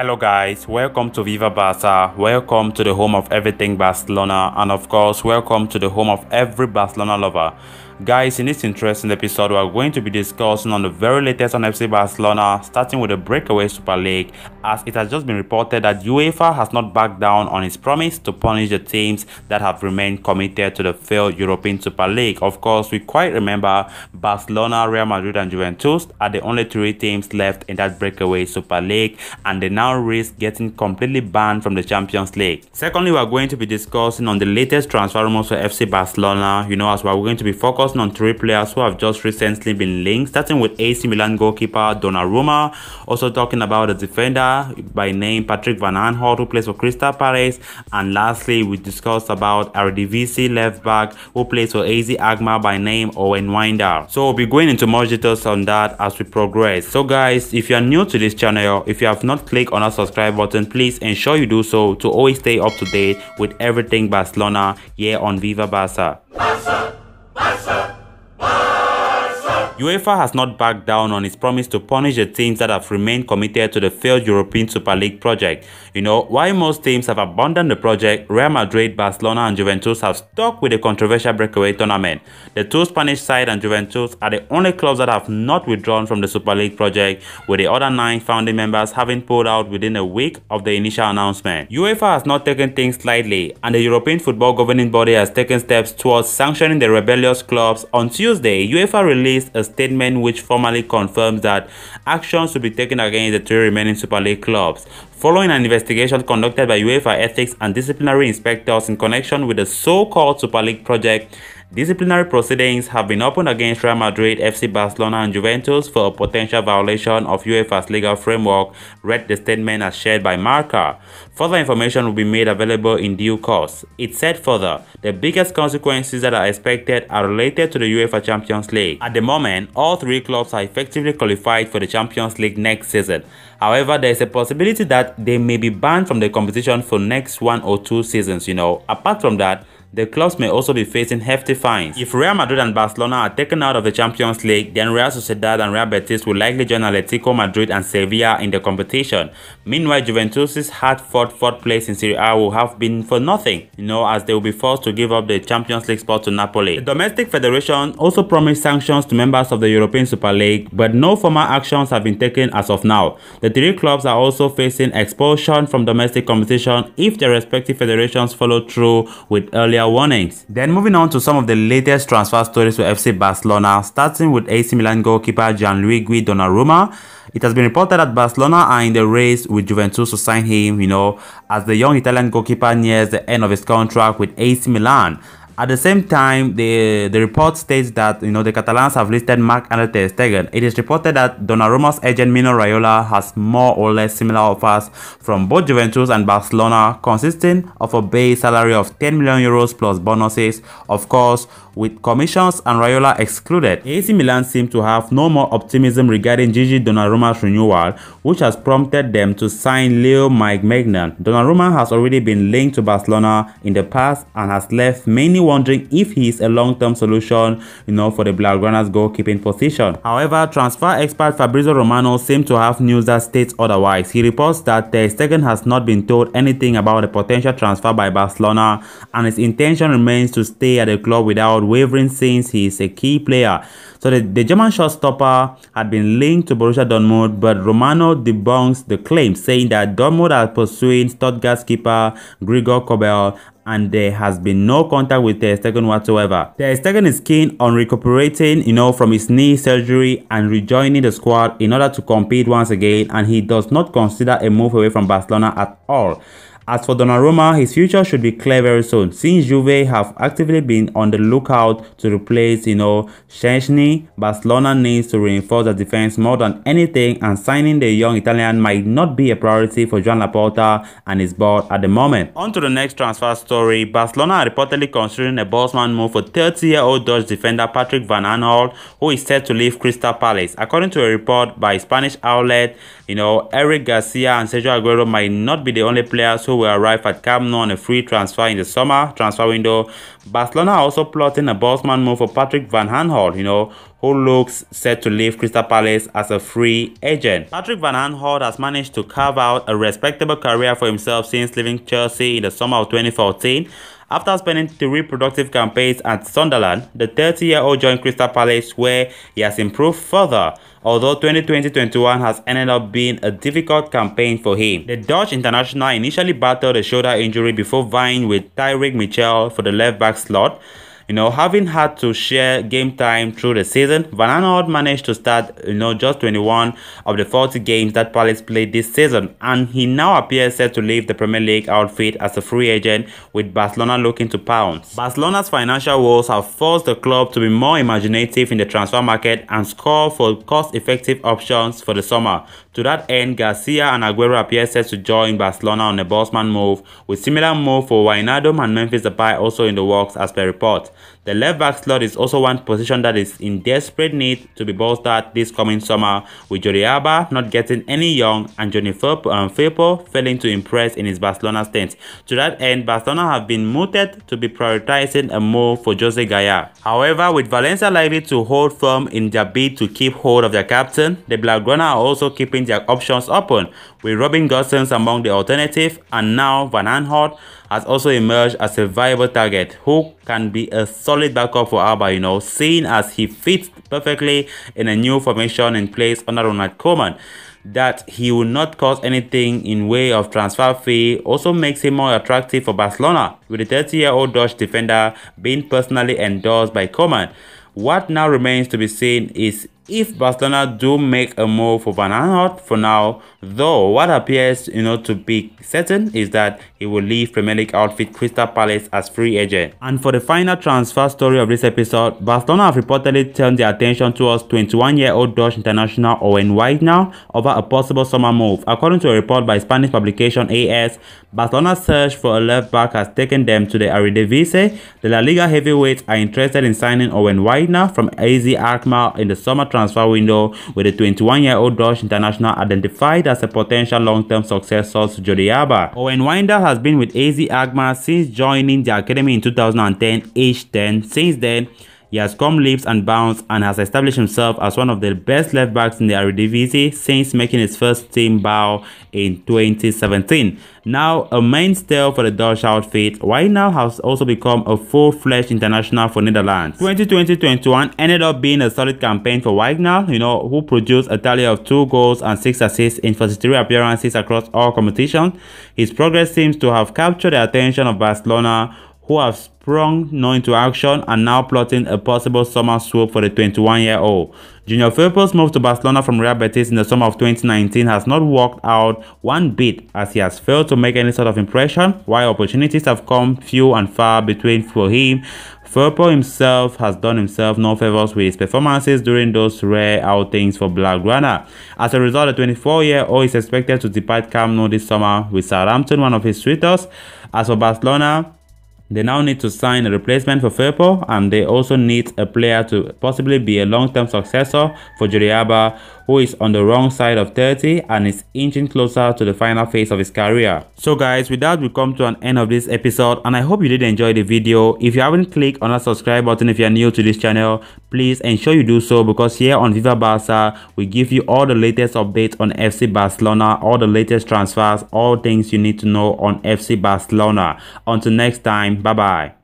Hello guys, welcome to Viva Barca, welcome to the home of everything Barcelona, and of course welcome to the home of every Barcelona lover. Guys, in this interesting episode we are going to be discussing on the very latest on FC Barcelona, starting with the breakaway Super League, as it has just been reported that UEFA has not backed down on its promise to punish the teams that have remained committed to the failed European Super League. Of course, we quite remember Barcelona, Real Madrid and Juventus are the only three teams left in that breakaway Super League, and they now risk getting completely banned from the Champions League. Secondly, we are going to be discussing on the latest transfer rumors for FC Barcelona, as we are going to be focusing on three players who have just recently been linked, starting with AC Milan goalkeeper Donnarumma, also talking about the defender by name Patrick Van Aanholt who plays for Crystal Palace, and lastly we discussed about Eredivisie left back who plays for AZ Alkmaar by name Owen Wijndal. So we'll be going into more details on that as we progress. So guys, if you are new to this channel, if you have not clicked on our subscribe button, please ensure you do so to always stay up to date with everything Barcelona here on Viva Barca. UEFA has not backed down on its promise to punish the teams that have remained committed to the failed European Super League project. While most teams have abandoned the project, Real Madrid, Barcelona and Juventus have stuck with the controversial breakaway tournament. The two Spanish side and Juventus are the only clubs that have not withdrawn from the Super League project, with the other 9 founding members having pulled out within a week of the initial announcement. UEFA has not taken things lightly, and the European Football Governing Body has taken steps towards sanctioning the rebellious clubs. On Tuesday, UEFA released a statement which formally confirms that actions will be taken against the 3 remaining Super League clubs. Following an investigation conducted by UEFA ethics and disciplinary inspectors in connection with the so-called Super League project, disciplinary proceedings have been opened against Real Madrid, FC Barcelona and Juventus for a potential violation of UEFA's legal framework, read the statement as shared by Marca. Further information will be made available in due course. It said further, the biggest consequences that are expected are related to the UEFA Champions League. At the moment, all 3 clubs are effectively qualified for the Champions League next season. However, there is a possibility that they may be banned from the competition for next 1 or 2 seasons. Apart from that, the clubs may also be facing hefty fines. If Real Madrid and Barcelona are taken out of the Champions League, then Real Sociedad and Real Betis will likely join Atletico Madrid and Sevilla in the competition. Meanwhile, Juventus's hard-fought 4th place in Serie A will have been for nothing, as they will be forced to give up the Champions League spot to Napoli. The domestic federation also promised sanctions to members of the European Super League, but no formal actions have been taken as of now. The 3 clubs are also facing expulsion from domestic competition if their respective federations follow through with earlier warnings. Then moving on to some of the latest transfer stories for FC Barcelona, starting with AC Milan goalkeeper Gianluigi Donnarumma. It has been reported that Barcelona are in the race with Juventus to sign him, as the young Italian goalkeeper nears the end of his contract with AC Milan. At the same time, the report states that the Catalans have listed Marc-Andre ter Stegen. It is reported that Donnarumma's agent Mino Raiola has more or less similar offers from both Juventus and Barcelona, consisting of a base salary of 10 million euros plus bonuses, of course with commissions and Raiola excluded. AC Milan seem to have no more optimism regarding Gigi Donnarumma's renewal, which has prompted them to sign Leo Maignan. Donnarumma has already been linked to Barcelona in the past and has left many wondering if he is a long-term solution, for the Blaugrana's goalkeeping position. However, transfer expert Fabrizio Romano seems to have news that states otherwise. He reports that ter Stegen has not been told anything about a potential transfer by Barcelona, and his intention remains to stay at the club without wavering since he is a key player. So the German shotstopper had been linked to Borussia Dortmund, but Romano debunks the claim, saying that Dortmund are pursuing Stuttgart's keeper Gregor Kobel, and there has been no contact with ter Stegen whatsoever. Ter Stegen is keen on recuperating, from his knee surgery and rejoining the squad in order to compete once again, and he does not consider a move away from Barcelona at all. As for Donnarumma, his future should be clear very soon, since Juve have actively been on the lookout to replace, Szczęsny. Barcelona needs to reinforce the defense more than anything, and signing the young Italian might not be a priority for Joan Laporta and his board at the moment. On to the next transfer story. Barcelona are reportedly considering a bossman move for 30-year-old Dutch defender Patrick Van Aanholt, who is set to leave Crystal Palace. According to a report by Spanish outlet, Eric Garcia and Sergio Aguero might not be the only players who will arrive at Camp Nou on a free transfer in the summer transfer window. Barcelona are also plotting a bossman move for Patrick Van Aanholt, who looks set to leave Crystal Palace as a free agent. Patrick Van Aanholt has managed to carve out a respectable career for himself since leaving Chelsea in the summer of 2014. After spending 3 productive campaigns at Sunderland, the 30-year-old joined Crystal Palace, where he has improved further, although 2020-21 has ended up being a difficult campaign for him. The Dutch international initially battled a shoulder injury before vying with Tyrick Mitchell for the left-back slot. Having had to share game time through the season, Van Aanholt managed to start, just 21 of the 40 games that Palace played this season, and he now appears set to leave the Premier League outfit as a free agent, with Barcelona looking to pounce. Barcelona's financial woes have forced the club to be more imaginative in the transfer market and score for cost-effective options for the summer. To that end, Garcia and Aguero appear set to join Barcelona on a Bosman move, with similar move for Wijnaldum and Memphis Depay also in the works as per report. The left-back slot is also one position that is in desperate need to be bolstered this coming summer, with Jordi Alba not getting any young and Johnny Firpo failing to impress in his Barcelona stint. To that end, Barcelona have been mooted to be prioritizing a move for Jose Gaya. However, with Valencia likely to hold firm in their bid to keep hold of their captain, the Blaugrana are also keeping their options open, with Robin Gosens among the alternative, and now Van Aanholt has also emerged as a viable target who can be a solid backup for Alba, seeing as he fits perfectly in a new formation in place under Ronald Koeman. That he will not cost anything in way of transfer fee also makes him more attractive for Barcelona, with the 30-year-old Dutch defender being personally endorsed by Koeman. What now remains to be seen is if Barcelona do make a move for Van Aanholt for now, though what appears to be certain is that he will leave Premier League outfit Crystal Palace as free agent. And for the final transfer story of this episode, Barcelona have reportedly turned their attention towards 21-year-old Dutch international Owen Wijndal over a possible summer move. According to a report by Spanish publication AS, Barcelona's search for a left back has taken them to the Eredivisie. The La Liga heavyweights are interested in signing Owen Wijndal from AZ Alkmaar in the summer transfer window, with the 21-year-old Dutch international identified as a potential long-term successor to Jordi Alba. Owen Wijndal has been with AZ Alkmaar since joining the academy in 2010, aged 10. Since then, he has come leaps and bounds and has established himself as one of the best left-backs in the Eredivisie since making his first team bow in 2017. Now a mainstay for the Dutch outfit, Wijndal has also become a full-fledged international for Netherlands. 2020-21 ended up being a solid campaign for Wijndal, who produced a tally of 2 goals and 6 assists in 43 appearances across all competitions. His progress seems to have captured the attention of Barcelona, who have sprung into action and now plotting a possible summer swoop for the 21-year-old. Junior Firpo's move to Barcelona from Real Betis in the summer of 2019 has not worked out one bit, as he has failed to make any sort of impression, while opportunities have come few and far between for him. Firpo himself has done himself no favors with his performances during those rare outings for Blaugrana. As a result, the 24-year-old is expected to depart Camp Nou this summer, with Southampton one of his suitors. As for Barcelona, they now need to sign a replacement for Firpo, and they also need a player to possibly be a long-term successor for Jordi Alba, who is on the wrong side of 30 and is inching closer to the final phase of his career. So guys, with that we come to an end of this episode, and I hope you did enjoy the video. If you haven't clicked on that subscribe button if you are new to this channel, please ensure you do so, because here on Viva Barca we give you all the latest updates on FC Barcelona, all the latest transfers, all things you need to know on FC Barcelona. Until next time, bye bye.